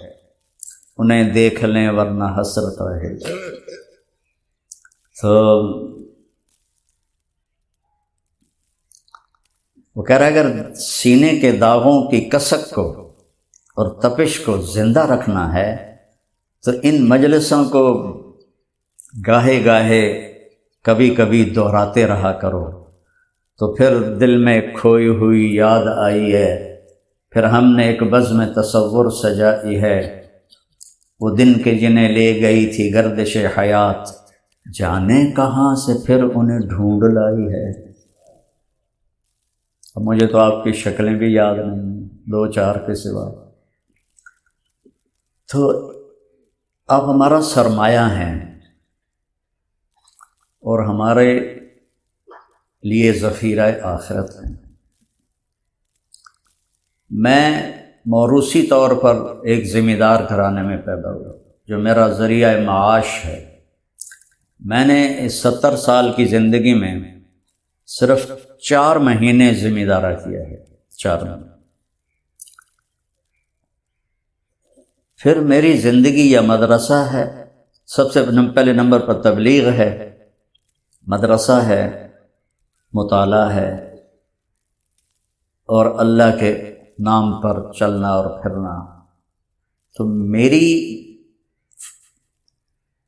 انہیں دیکھ لیں ورنہ حسرت رہے۔ تو وہ کہہ رہا ہے اگر سینے کے داغوں کی کسک کو اور تپش کو زندہ رکھنا ہے تو ان مجلسوں کو گاہے گاہے کبھی کبھی دہراتے رہا کرو، تو پھر دل میں کھوئی ہوئی یاد آئی ہے، پھر ہم نے ایک بزم تصور سجائی ہے، وہ دن کے جنہیں لے گئی تھی گردش حیات، جانے کہاں سے پھر انہیں ڈھونڈ لائی ہے۔ اب مجھے تو آپ کی شکلیں بھی یاد نہیں ہیں، دو چار کے سوا، تو آپ ہمارا سرمایہ ہیں اور ہمارے لیے ذخیرہ آخرت ہیں۔ میں موروثی طور پر ایک ذمہ دار گھرانے میں پیدا ہوا جو میرا ذریعہ معاش ہے۔ میں نے اس 70 سال کی زندگی میں صرف 4 مہینے ذمہ دارہ کیا ہے، 4 مہینے۔ پھر میری زندگی یا مدرسہ ہے، سب سے پہلے نمبر پر تبلیغ ہے، مدرسہ ہے، مطالعہ ہے، اور اللہ کے نام پر چلنا اور پھرنا۔ تو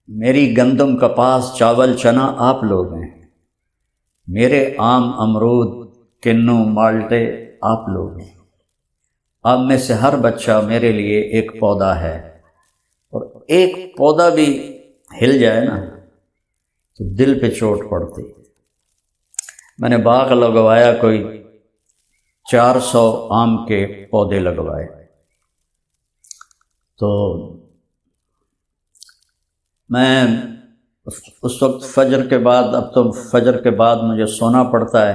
میری گندم کپاس چاول چنا آپ لوگ ہیں، میرے آم امرود کنو مالٹے آپ لوگ ہیں، آپ میں سے ہر بچہ میرے لیے ایک پودا ہے، اور ایک پودا بھی ہل جائے نا تو دل پہ چوٹ پڑتی۔ میں نے باغ لگوایا، کوئی 400 آم کے پودے لگوائے، تو میں اس وقت فجر کے بعد، اب تو فجر کے بعد مجھے سونا پڑتا ہے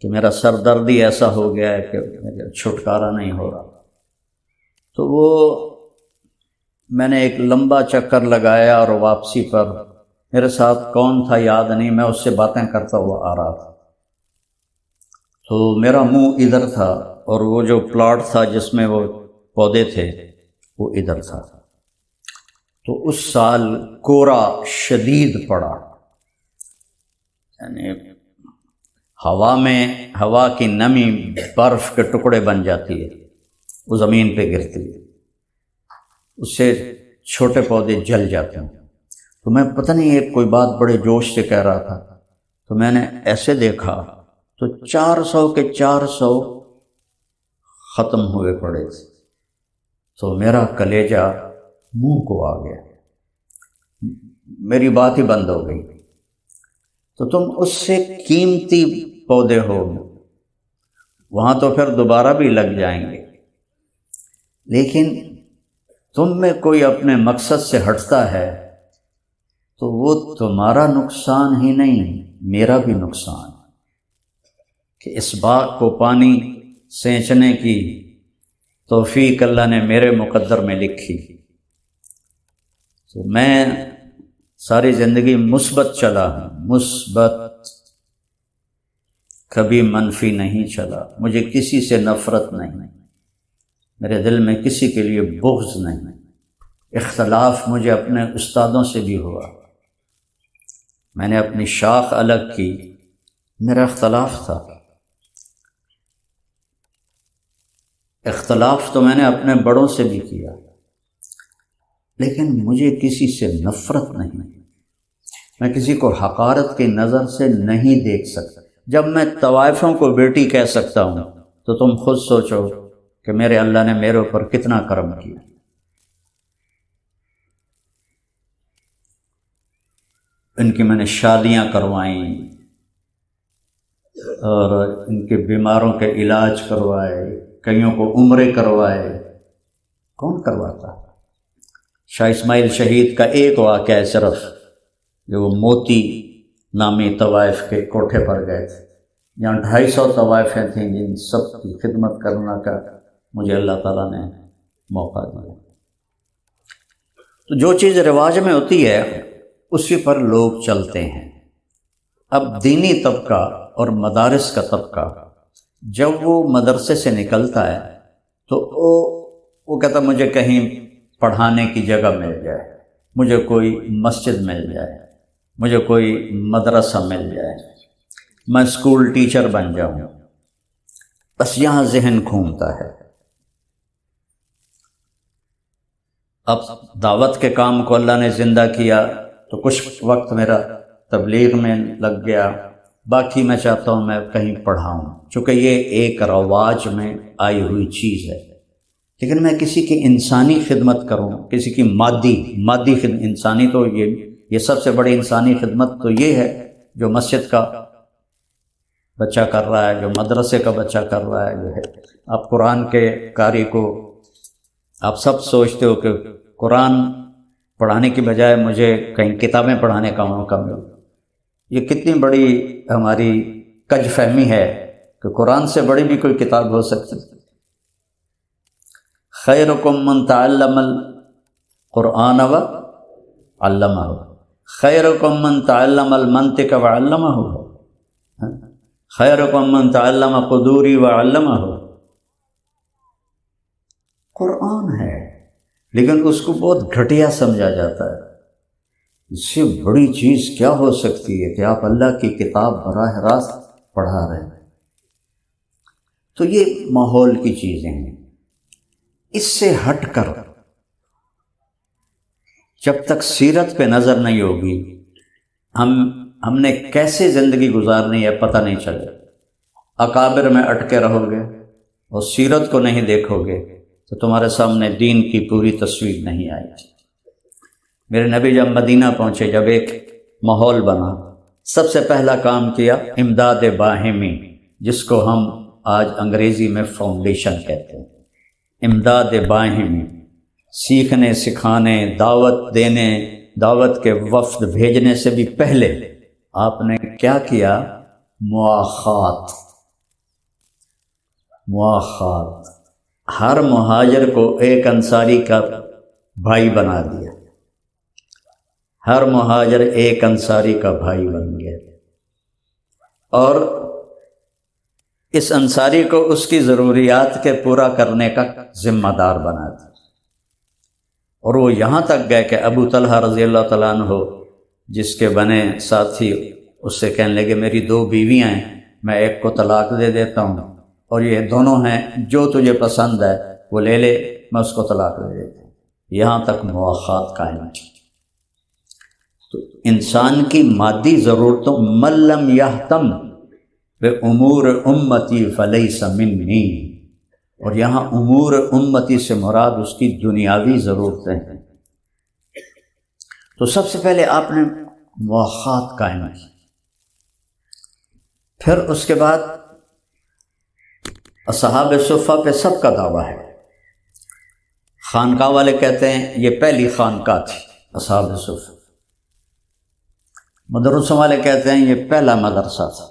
کہ میرا سر درد ہی ایسا ہو گیا ہے کہ میرا چھٹکارا نہیں ہو رہا، تو وہ میں نے ایک لمبا چکر لگایا، اور واپسی پر میرے ساتھ کون تھا یاد نہیں، میں اس سے باتیں کرتا ہوا آ رہا تھا، تو میرا منہ ادھر تھا اور وہ جو پلاٹ تھا جس میں وہ پودے تھے وہ ادھر تھا۔ تو اس سال کورا شدید پڑا، یعنی ہوا کی نمی برف کے ٹکڑے بن جاتی ہے، وہ زمین پہ گرتی ہے، اس سے چھوٹے پودے جل جاتے ہیں۔ تو میں پتہ نہیں ایک کوئی بات بڑے جوش سے کہہ رہا تھا، تو میں نے ایسے دیکھا تو 400 کے 400 ختم ہوئے پڑے تھے، تو میرا کلیجہ منہ کو آ گیا، میری بات ہی بند ہو گئی۔ تو تم اس سے قیمتی پودے ہو، وہاں تو پھر دوبارہ بھی لگ جائیں گے، لیکن تم میں کوئی اپنے مقصد سے ہٹتا ہے تو وہ تمہارا نقصان ہی نہیں، میرا بھی نقصان، کہ اس باغ کو پانی سینچنے کی توفیق اللہ نے میرے مقدر میں لکھی۔ تو میں ساری زندگی مثبت چلا ہوں، مثبت، کبھی منفی نہیں چلا، مجھے کسی سے نفرت نہیں، میرے دل میں کسی کے لیے بغض نہیں۔ اختلاف مجھے اپنے استادوں سے بھی ہوا، میں نے اپنی شاخ الگ کی، میرا اختلاف تھا، اختلاف تو میں نے اپنے بڑوں سے بھی کیا، لیکن مجھے کسی سے نفرت نہیں، میں کسی کو حقارت کی نظر سے نہیں دیکھ سکتا۔ جب میں طوائفوں کو بیٹی کہہ سکتا ہوں تو تم خود سوچو کہ میرے اللہ نے میرے اوپر کتنا کرم کیا۔ ان کی میں نے شادیاں کروائیں اور ان کے بیماروں کے علاج کروائے، کئیوں کو عمرے کروائے۔ کون کرواتا؟ شاہ اسماعیل شہید کا ایک واقعہ ہے صرف، جو وہ موتی نامی طوائف کے کوٹھے پر گئے تھے، یہاں 250 طوائفیں تھیں جن سب کی خدمت کرنا کا مجھے اللہ تعالیٰ نے موقع دیا۔ تو جو چیز رواج میں ہوتی ہے اسی پر لوگ چلتے ہیں۔ اب دینی طبقہ اور مدارس کا طبقہ جب وہ مدرسے سے نکلتا ہے تو وہ کہتا مجھے کہیں پڑھانے کی جگہ مل جائے، مجھے کوئی مسجد مل جائے، مجھے کوئی مدرسہ مل جائے، میں اسکول ٹیچر بن جاؤں، بس یہاں ذہن گھومتا ہے۔ اب دعوت کے کام کو اللہ نے زندہ کیا تو کچھ وقت میرا تبلیغ میں لگ گیا، باقی میں چاہتا ہوں میں کہیں پڑھاؤں، چونکہ یہ ایک رواج میں آئی ہوئی چیز ہے، لیکن میں کسی کی انسانی خدمت کروں، کسی کی مادی خدمت، انسانی تو یہ سب سے بڑی انسانی خدمت تو یہ ہے جو مسجد کا بچہ کر رہا ہے، جو مدرسے کا بچہ کر رہا ہے، جو ہے آپ قرآن کے قاری کو آپ سب سوچتے ہو کہ قرآن پڑھانے کی بجائے مجھے کہیں کتابیں پڑھانے کا موقع مل، یہ کتنی بڑی ہماری کج فہمی ہے کہ قرآن سے بڑی بھی کوئی کتاب ہو سکتی۔ خیرکم من تعلم القرآن وعلمہ، خیرکم من تعلم المنطق وعلمہ، خیرکم من تعلم قدوری وعلمہ۔ قرآن ہے لیکن اس کو بہت گھٹیا سمجھا جاتا ہے، اس سے بڑی چیز کیا ہو سکتی ہے کہ آپ اللہ کی کتاب براہ راست پڑھا رہے ہیں۔ تو یہ ماحول کی چیزیں ہیں، اس سے ہٹ کر جب تک سیرت پہ نظر نہیں ہوگی ہم نے کیسے زندگی گزارنی ہے پتہ نہیں چلے۔ اکابر میں اٹکے رہو گے اور سیرت کو نہیں دیکھو گے تو تمہارے سامنے دین کی پوری تصویر نہیں آئے گی۔ میرے نبی جب مدینہ پہنچے، جب ایک ماحول بنا، سب سے پہلا کام کیا امداد باہمی، جس کو ہم آج انگریزی میں فاؤنڈیشن کہتے ہیں۔ امداد باہمی، سیکھنے سکھانے، دعوت دینے، دعوت کے وفد بھیجنے سے بھی پہلے آپ نے کیا کیا؟ مواخات، ہر مہاجر کو ایک انصاری کا بھائی بنا دیا، ہر مہاجر ایک انصاری کا بھائی بن گیا، اور اس انصاری کو اس کی ضروریات کے پورا کرنے کا ذمہ دار بنا دیا۔ اور وہ یہاں تک گئے کہ ابو طلحہ رضی اللہ تعالیٰ عنہ جس کے بنے ساتھی اس سے کہنے لگے میری 2 بیویاں ہیں، میں ایک کو طلاق دے دیتا ہوں اور یہ دونوں ہیں، جو تجھے پسند ہے وہ لے لے، میں اس کو طلاق دے دیتا ہوں۔ یہاں تک مواخات قائم کی۔ تو انسان کی مادی ضرورتوں من لم یہتم بامور امتی فلیس منی، اور یہاں امور امتی سے مراد اس کی دنیاوی ضرورتیں ہیں۔ تو سب سے پہلے آپ نے مواخات قائم کی، پھر اس کے بعد اصحاب صفہ پہ سب کا دعویٰ ہے۔ خانقاہ والے کہتے ہیں یہ پہلی خانقاہ تھی اصحاب صفہ، مدرسوں والے کہتے ہیں یہ پہلا مدرسہ تھا،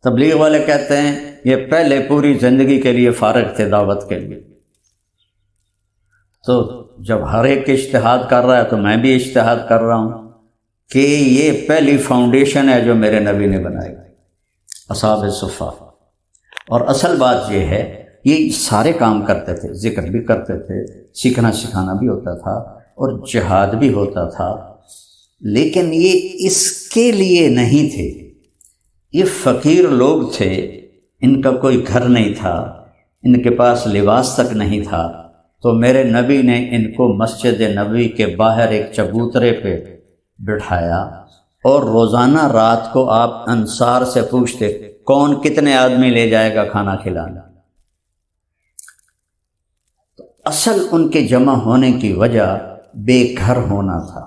تبلیغ والے کہتے ہیں یہ پہلے پوری زندگی کے لیے فارغ تھے دعوت کے لیے۔ تو جب ہر ایک اجتہاد کر رہا ہے تو میں بھی اجتہاد کر رہا ہوں کہ یہ پہلی فاؤنڈیشن ہے جو میرے نبی نے بنائی، اصحاب صفہ۔ اور اصل بات یہ ہے یہ سارے کام کرتے تھے، ذکر بھی کرتے تھے، سیکھنا سکھانا بھی ہوتا تھا اور جہاد بھی ہوتا تھا، لیکن یہ اس کے لیے نہیں تھے۔ یہ فقیر لوگ تھے، ان کا کوئی گھر نہیں تھا، ان کے پاس لباس تک نہیں تھا، تو میرے نبی نے ان کو مسجد نبوی کے باہر ایک چبوترے پہ بٹھایا اور روزانہ رات کو آپ انصار سے پوچھتے کون کتنے آدمی لے جائے گا کھانا کھلانا۔ تو اصل ان کے جمع ہونے کی وجہ بے گھر ہونا تھا،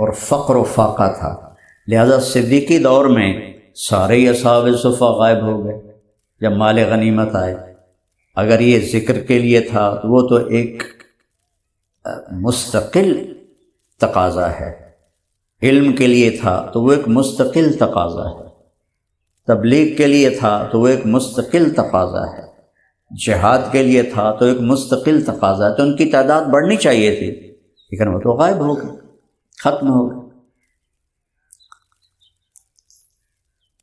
اور فقر و فاقہ تھا، لہذا صدیقی دور میں سارے ہی اصحاب صفہ غائب ہو گئے جب مال غنیمت آئے۔ اگر یہ ذکر کے لیے تھا تو وہ تو ایک مستقل تقاضا ہے، علم کے لیے تھا تو وہ ایک مستقل تقاضا ہے، تبلیغ کے لیے تھا تو وہ ایک مستقل تقاضا ہے، جہاد کے لیے تھا تو ایک مستقل تقاضا ہے، تو ان کی تعداد بڑھنی چاہیے تھی، لیکن وہ تو غائب ہو گئے، ختم ہو گئے۔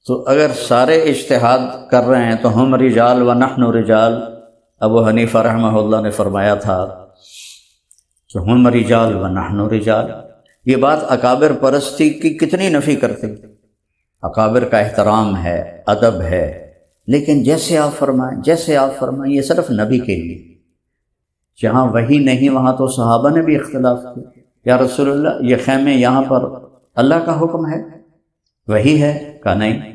تو اگر سارے اجتہاد کر رہے ہیں تو ہم رجال و نحن رجال، ابو حنیفہ رحمہ اللہ نے فرمایا تھا کہ ہم رجال و نحن رجال، یہ بات اکابر پرستی کی کتنی نفی کرتی، اکابر کا احترام ہے، ادب ہے، لیکن جیسے آپ فرمائیں یہ صرف نبی کے لیے، جہاں وحی نہیں وہاں تو صحابہ نے بھی اختلاف کیا، یا رسول اللہ یہ خیمے یہاں پر اللہ کا حکم ہے، وحی ہے؟ کہا نہیں،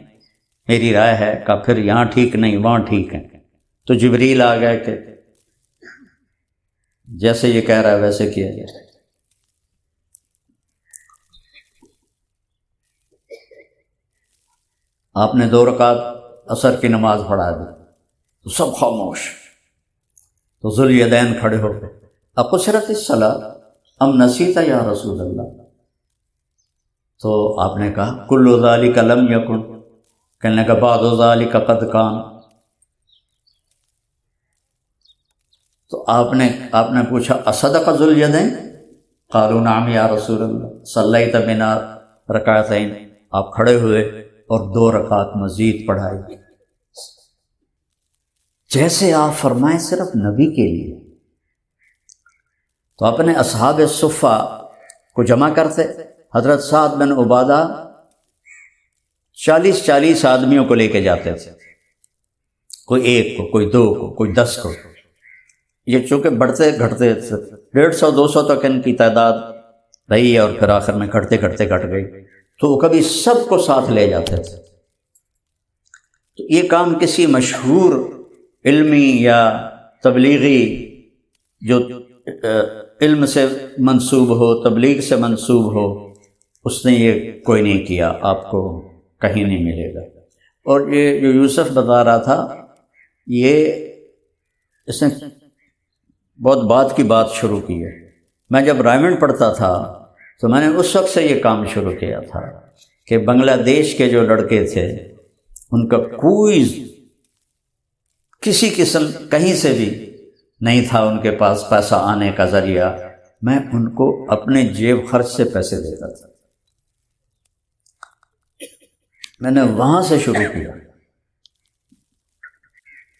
میری رائے ہے۔ کہا پھر یہاں ٹھیک نہیں وہاں ٹھیک ہے، تو جبریل آ گئے کہ جیسے یہ کہہ رہا ہے ویسے کیا جائے۔ آپ نے 2 رکعت عصر کی نماز پڑھا دی تو سب خاموش، تو ذوالیدین کھڑے ہو گئے، اقصرت الصلاۃ ام نسیت یا رسول اللہ؟ تو آپ نے کہا کل ذالک لم یکن، کہنے کا بعض ذالک قد کان۔ تو آپ نے پوچھا اصدق ذوالیدین؟ قالوا نعم یا رسول اللہ، صلیت بنا رکعتین، آپ کھڑے ہوئے اور 2 رکعت مزید پڑھائی، جیسے آپ فرمائیں صرف نبی کے لیے۔ تو اپنے اصحاب صفہ کو جمع کرتے، حضرت سعد بن عبادہ 40 آدمیوں کو لے کے جاتے تھے، کوئی 1 کو، کوئی 2 کو، کوئی 10 کو، یہ چونکہ بڑھتے گھٹتے تھے، 150-200 تک ان کی تعداد رہی اور پھر آخر میں گھٹتے گھٹ گئی، تو وہ کبھی سب کو ساتھ لے جاتے تھے۔ تو یہ کام کسی مشہور علمی یا تبلیغی جو علم سے منسوب ہو، تبلیغ سے منسوب ہو، اس نے یہ کوئی نہیں کیا، آپ کو کہیں نہیں ملے گا۔ اور یہ جو یوسف بتا رہا تھا، اس نے بہت بعد کی بات شروع کی ہے۔ میں جب رائمنڈ پڑھتا تھا تو میں نے اس وقت سے یہ کام شروع کیا تھا کہ بنگلہ دیش کے جو لڑکے تھے ان کا کوئی کسی قسم کہیں سے بھی نہیں تھا ان کے پاس پیسہ آنے کا ذریعہ، میں ان کو اپنے جیب خرچ سے پیسے دیتا تھا، میں نے وہاں سے شروع کیا۔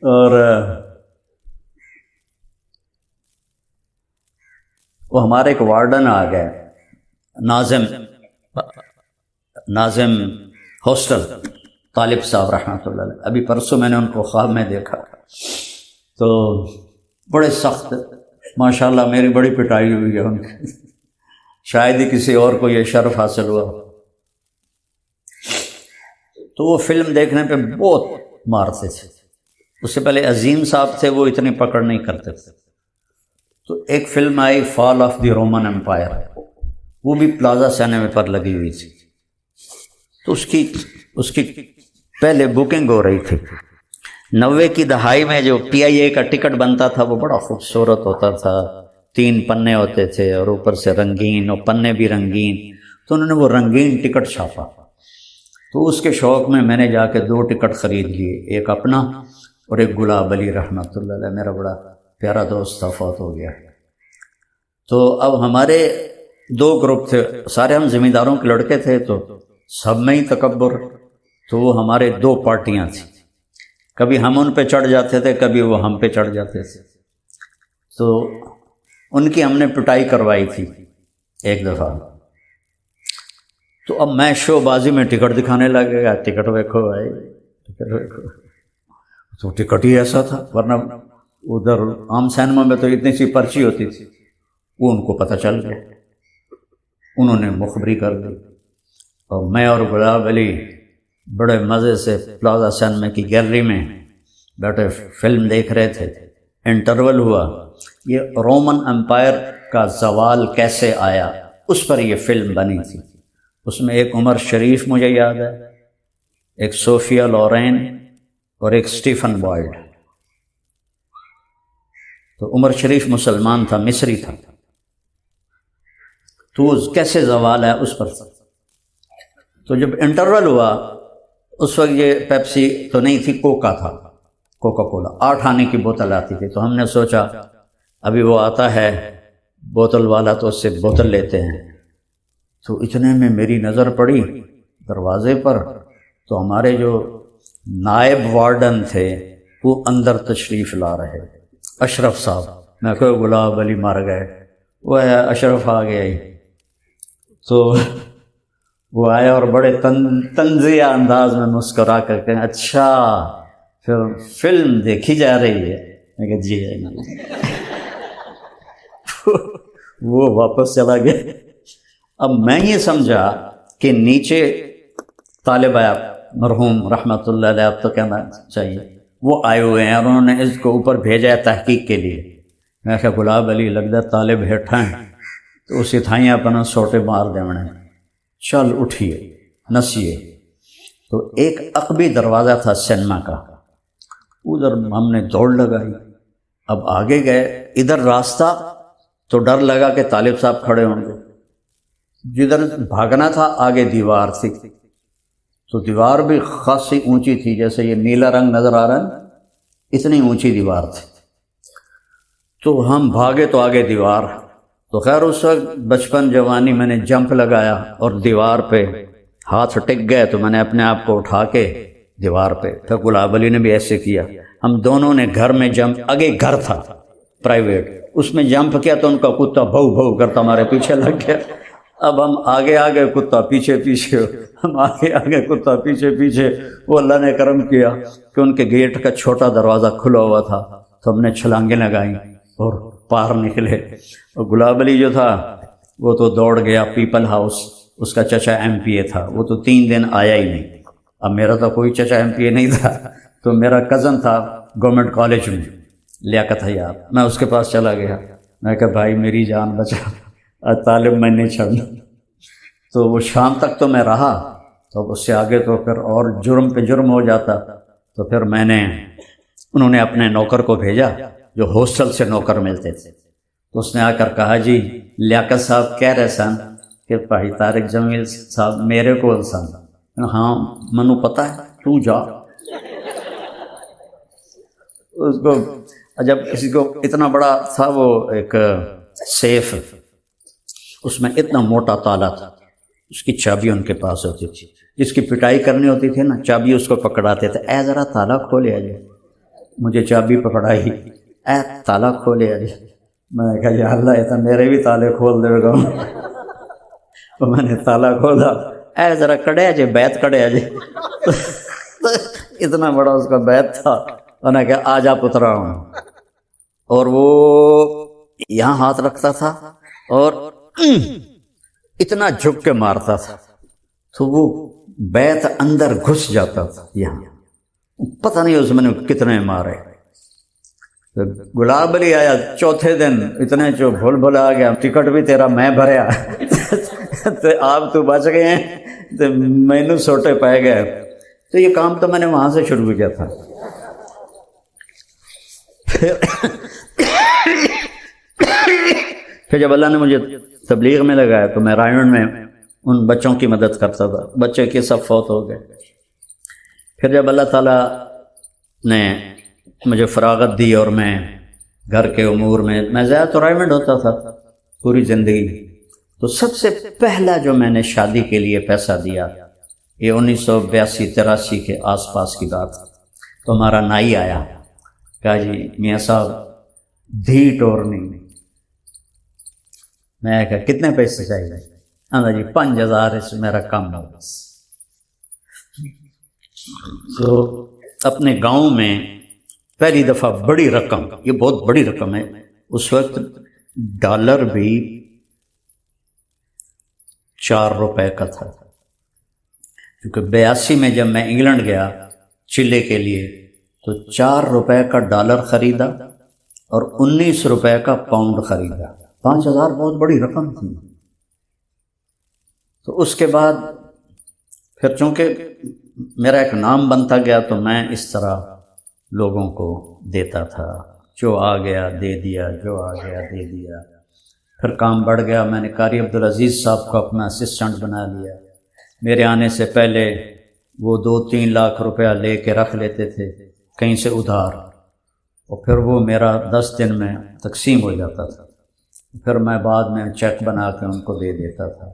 اور وہ ہمارے ایک وارڈن آ گئے، ناظم ہاسٹل، طالب صاحب رحمۃ اللہ علیہ، ابھی پرسوں میں نے ان کو خواب میں دیکھا، تو بڑے سخت، ماشاءاللہ میری بڑی پٹائی ہوئی ہے ان کی، شاید ہی کسی اور کو یہ شرف حاصل ہوا۔ تو وہ فلم دیکھنے پہ بہت مارتے تھے، اس سے پہلے عظیم صاحب تھے، وہ اتنی پکڑ نہیں کرتے تھے۔ تو ایک فلم آئی fall of the Roman empire, وہ بھی پلازا سینما پر لگی ہوئی تھی، تو اس کی پہلے بکنگ ہو رہی تھی۔ 90 کی دہائی میں جو PIA کا ٹکٹ بنتا تھا وہ بڑا خوبصورت ہوتا تھا، 3 پنے ہوتے تھے اور اوپر سے رنگین، اور پنے بھی رنگین، تو انہوں نے وہ رنگین ٹکٹ چھاپا۔ تو اس کے شوق میں نے جا کے 2 ٹکٹ خرید لیے، ایک اپنا اور ایک گلاب علی رحمۃ اللہ علیہ، میرا بڑا پیارا دوست تھا، فوت ہو گیا۔ تو اب ہمارے 2 گروپ تھے، سارے ہم زمینداروں کے لڑکے تھے، تو سب میں ہی تکبر، تو وہ ہمارے 2 پارٹیاں تھیں، کبھی ہم ان پہ چڑھ جاتے تھے، کبھی وہ ہم پہ چڑھ جاتے تھے۔ تو ان کی ہم نے پٹائی کروائی تھی ایک دفعہ، تو اب میں شو بازی میں ٹکٹ دکھانے لگے گا، ٹکٹ دیکھو بھائی، ٹکٹ دیکھو، تو ٹکٹ ہی ایسا تھا، ورنہ ادھر عام سینما میں تو اتنی سی پرچی ہوتی تھی، وہ ان کو پتہ چل گیا، انہوں نے مخبری کر دی، اور میں اور گلاب علی بڑے مزے سے پلازا سینما کی گیلری میں بیٹھے فلم دیکھ رہے تھے۔ انٹرول ہوا، یہ رومن امپائر کا زوال کیسے آیا اس پر یہ فلم بنی تھی. اس میں ایک عمر شریف مجھے یاد ہے، ایک صوفیہ لورین اور ایک اسٹیفن بوائڈ. تو عمر شریف مسلمان تھا، مصری تھا، تو کیسے زوال ہے اس پر. تو جب انٹرول ہوا اس وقت یہ پیپسی تو نہیں تھی، کوکا تھا، کوکا کولا 8 آنے کی بوتل آتی تھی. تو ہم نے سوچا ابھی وہ آتا ہے بوتل والا تو اس سے بوتل لیتے ہیں. تو اتنے میں میری نظر پڑی دروازے پر، تو ہمارے جو نائب وارڈن تھے وہ اندر تشریف لا رہے، اشرف صاحب. میں کہا گلاب علی مر گئے. وہ اشرف آ گیا ہی. تو وہ آئے اور بڑے تنزیہ انداز میں مسکرا کر کہ اچھا پھر فلم دیکھی جا رہی ہے. میں کہا جی وہ واپس چلا گیا. اب میں یہ سمجھا کہ نیچے طالب آیا مرحوم رحمۃ اللہ علیہ، اب تو کہنا چاہیے، وہ آئے ہوئے ہیں اور انہوں نے اس کو اوپر بھیجا ہے تحقیق کے لیے. میں کہا گلاب علی لگتا ہے طالب ہیٹھا ہیں، تو اسی تھائیاں اپنا سوٹے مار دیں انہیں، چل اٹھیے نسیے. تو ایک عقبی دروازہ تھا سینما کا، ادھر ہم نے دوڑ لگائی. اب آگے گئے، ادھر راستہ تو ڈر لگا کہ طالب صاحب کھڑے ہوں گے. جدھر بھاگنا تھا آگے دیوار تھی، تو دیوار بھی خاصی اونچی تھی، جیسے یہ نیلا رنگ نظر آ رہا ہے اتنی اونچی دیوار تھی. تو ہم بھاگے تو آگے دیوار. تو خیر اس وقت بچپن جوانی میں نے جمپ لگایا اور دیوار پہ ہاتھ ٹک گئے، تو میں نے اپنے آپ کو اٹھا کے دیوار پہ. پھر گلاب علی نے بھی ایسے کیا. ہم دونوں نے گھر میں جمپ، آگے گھر تھا پرائیویٹ، اس میں جمپ کیا تو ان کا کتا بھو بھو کرتا ہمارے پیچھے لگ گیا. اب ہم آگے آگے کتا پیچھے پیچھے، ہم آگے آگے کتا پیچھے پیچھے. وہ اللہ نے کرم کیا کہ ان کے گیٹ کا چھوٹا دروازہ کھلا ہوا تھا، تو ہم نے چھلانگیں لگائیں اور پار نکلے. اور گلاب علی جو تھا وہ تو دوڑ گیا پیپل ہاؤس، اس کا چچا MPA تھا، وہ تو 3 دن آیا ہی نہیں. اب میرا تو کوئی چچا MPA نہیں تھا، تو میرا کزن تھا گورنمنٹ کالج میں، لیاقت حیات. میں اس کے پاس چلا گیا، میں کہا بھائی میری جان بچا، طالب میں نہیں چھڑنا. تو وہ شام تک تو میں رہا، تو اس سے آگے تو پھر اور جرم پہ جرم ہو جاتا. تو پھر انہوں نے اپنے نوکر کو بھیجا جو ہاسٹل سے نوکر ملتے تھے. تو اس نے آ کر کہا جی لیاقت صاحب کہہ رہے سن کہ بھائی طارق جمیل صاحب میرے کو سن. ہاں منو پتہ ہے، تو جا. اس کو جب کسی کو اتنا بڑا تھا وہ ایک سیف، اس میں اتنا موٹا تالا تھا، اس کی چابی ان کے پاس ہوتی تھی. جس کی پٹائی کرنی ہوتی تھی نا، چابی اس کو پکڑاتے تھے، اے ذرا تالا کھولے آجے. مجھے چابی پکڑائی، اے تالا کھولے آجے. میں نے کہا یا اللہ یہ تو میرے بھی تالے کھول دے گا. تو میں نے تالا کھولا، اے ذرا کڑے آجے، بیت کڑے آجے. اتنا بڑا اس کا بیت تھا. انہوں نے کہا آ جا پترا ہوں. اور وہ یہاں ہاتھ رکھتا تھا اور اتنا جھک کے مارتا تھا، تو وہ بیت اندر گھس جاتا تھا. یہاں پتہ نہیں اس میں نے کتنے مارے. گلاب علی آیا چوتھے دن، اتنے جو بھول بھلا آ گیا، ٹکٹ بھی تیرا میں بھریا. تو آپ تو بچ گئے ہیں، تو مینو سوٹے پائے گئے. تو یہ کام تو میں نے وہاں سے شروع کیا تھا. پھر جب اللہ نے مجھے تبلیغ میں لگایا تو میں رائن میں ان بچوں کی مدد کرتا تھا. بچے کے سب فوت ہو گئے. پھر جب اللہ تعالیٰ نے مجھے فراغت دی اور میں گھر کے امور میں زیادہ تو رائمنڈ ہوتا تھا پوری زندگی. تو سب سے پہلا جو میں نے شادی کے لیے پیسہ دیا، یہ 1982-83 کے آس پاس کی بات. تو ہمارا نائی آیا، کہا جی میاں صاحب دھی ٹورنی. میں کہا کتنے پیسے چاہیے؟ جی 5000 اس میرا کام ہو. تو اپنے گاؤں میں پہلی دفعہ بڑی رقم، یہ بہت بڑی رقم ہے، اس وقت ڈالر بھی 4 روپے کا تھا. کیونکہ 82 میں جب میں انگلینڈ گیا چلے کے لیے تو 4 روپے کا ڈالر خریدا اور 19 روپے کا پاؤنڈ خریدا. 5000 بہت بڑی رقم تھی. تو اس کے بعد پھر چونکہ میرا ایک نام بنتا گیا تو میں اس طرح لوگوں کو دیتا تھا، جو آ گیا دے دیا، جو آ گیا دے دیا۔ پھر کام بڑھ گیا، میں نے قاری عبدالعزیز صاحب کو اپنا اسسٹنٹ بنا لیا۔ میرے آنے سے پہلے وہ 2-3 لاکھ روپیہ لے کے رکھ لیتے تھے کہیں سے ادھار، اور پھر وہ میرا 10 دن میں تقسیم ہو جاتا تھا، پھر میں بعد میں چیک بنا کے ان کو دے دیتا تھا۔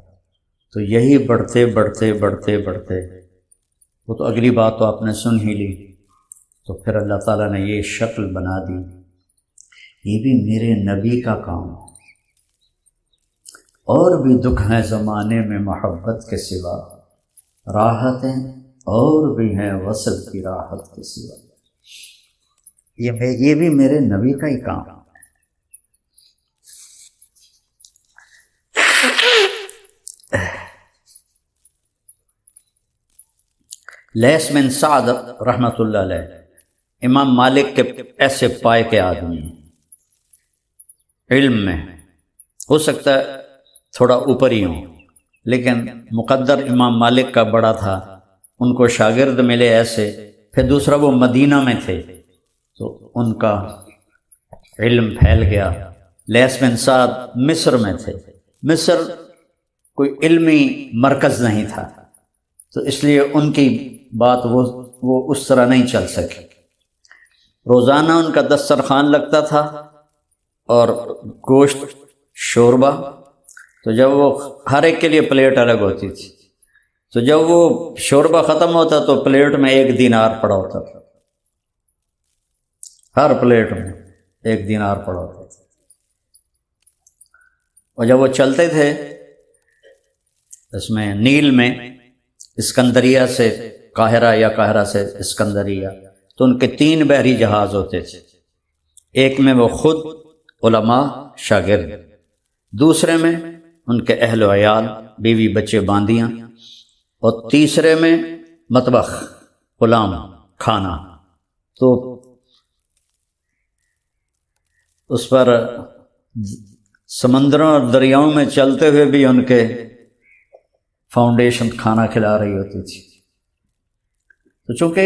تو یہی بڑھتے بڑھتے بڑھتے بڑھتے، وہ تو اگلی بات تو آپ نے سن ہی لی، تو پھر اللہ تعالیٰ نے یہ شکل بنا دی، یہ بھی میرے نبی کا کام ہے۔ اور بھی دکھ ہیں زمانے میں محبت کے سوا، راحتیں اور بھی ہیں وصل کی راحت کے سوا، یہ بھی میرے نبی کا ہی کام ہے۔ لیث بن سعد رحمۃ اللہ علیہ امام مالک کے ایسے پائے کے آدمی ہیں، علم میں ہو سکتا ہے تھوڑا اوپر ہی ہوں، لیکن مقدر امام مالک کا بڑا تھا، ان کو شاگرد ملے ایسے۔ پھر دوسرا وہ مدینہ میں تھے تو ان کا علم پھیل گیا۔ لیث بن سعد مصر میں تھے، مصر کوئی علمی مرکز نہیں تھا، تو اس لیے ان کی بات وہ اس طرح نہیں چل سکی۔ روزانہ ان کا دسترخوان لگتا تھا اور گوشت، شوربہ، تو جب وہ ہر ایک کے لیے پلیٹ الگ ہوتی تھی، تو جب وہ شوربہ ختم ہوتا تو پلیٹ میں 1 دینار پڑا ہوتا تھا، ہر پلیٹ میں 1 دینار پڑا ہوتا تھا۔ اور جب وہ چلتے تھے اس میں نیل میں، اسکندریہ سے قاہرہ یا قاہرہ سے اسکندریہ، تو ان کے 3 بحری جہاز ہوتے تھے، ایک میں وہ خود علماء شاگرد، دوسرے میں ان کے اہل و عیال، بیوی بچے باندیاں، اور تیسرے میں مطبخ، غلام، کھانا۔ تو اس پر سمندروں اور دریاؤں میں چلتے ہوئے بھی ان کے فاؤنڈیشن کھانا کھلا رہی ہوتی تھی۔ تو چونکہ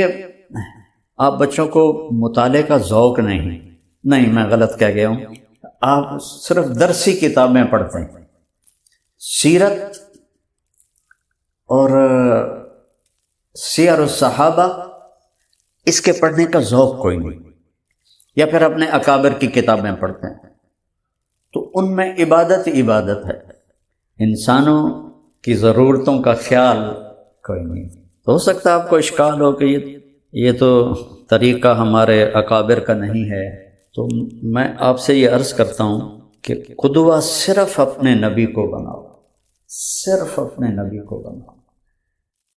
آپ بچوں کو مطالعے کا ذوق نہیں، میں غلط کہہ گیا ہوں، آپ صرف درسی کتابیں پڑھتے ہیں، سیرت اور سیر الصحابہ اس کے پڑھنے کا ذوق کوئی نہیں، یا پھر اپنے اکابر کی کتابیں پڑھتے ہیں، تو ان میں عبادت ہے، انسانوں کی ضرورتوں کا خیال کوئی نہیں۔ تو ہو سکتا ہے آپ کو اشکال ہو کہ یہ تو طریقہ ہمارے اکابر کا نہیں ہے، تو میں آپ سے یہ عرض کرتا ہوں کہ قدوہ صرف اپنے نبی کو بناؤ، صرف اپنے نبی کو بناؤ۔